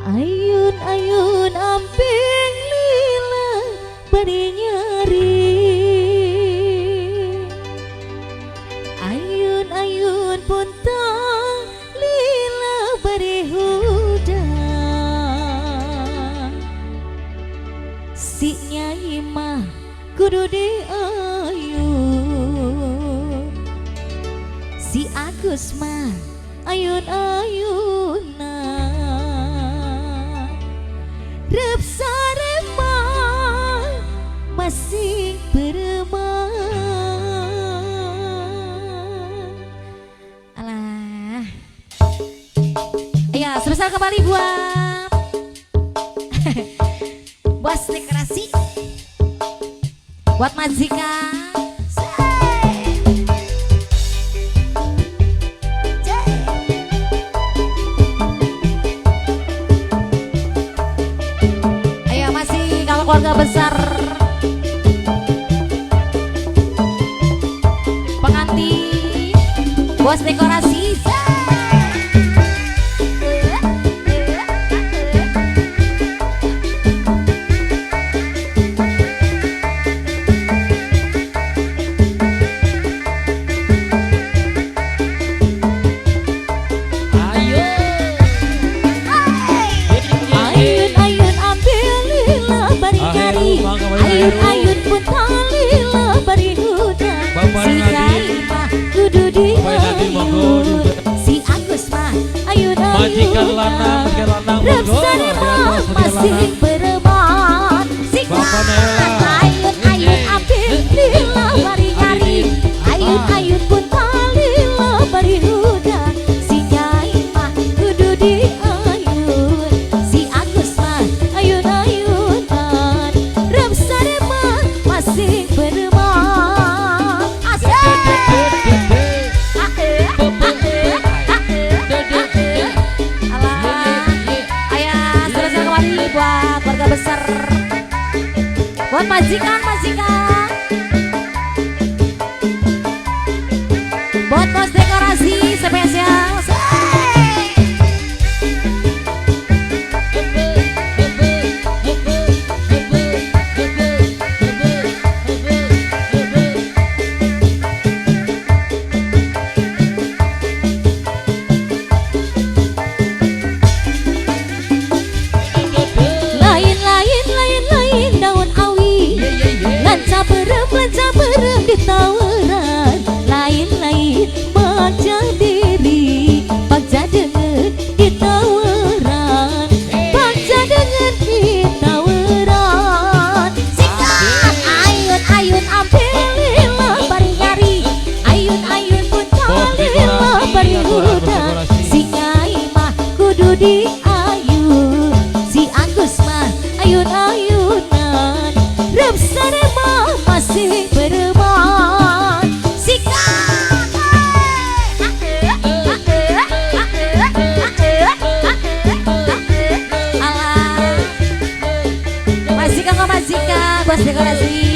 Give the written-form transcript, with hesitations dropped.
Ayun-ayun amping lila bari nyari. Ayun-ayun puntang lila bari hudan. Si Nyai mah kudu diayun, si Agus mah ayun-ayunan. Rep sarema masih beremah. Alah. Ya, sebesar kembali buat bos dekorasi, buat majikan. Keluarga besar pengantin, bos dekorasi. Ayun-ayun pun talila bari hudan. Si Nyai mah kudu diayun, si Agus mah ayun-ayunan. Rep sarema masih beremah. Si ayun-ayun ambil lila bari nyari. Ayun-ayun pun talila bari hudan. Si Nyai mah kudu diayun, si Agus mah ayun-ayunan. Rep sarema masih beremah. Asik. Alah, ayah selesai kembali buat keluarga besar, buat majikan, buat bos dekorasi spesial. Berem di tawaran, lain-lain baca diri, baca dengan di tawaran, baca dengan di tawaran. Sikat ayun-ayun ambil lila bari nyari, ayun-ayun pun talila bari hudan. Si Nyai mah kudu diayun, si Agus mah ayun-ayunan. Rep sarema masih beremah. Sikat alah, majikan bos dekorasi.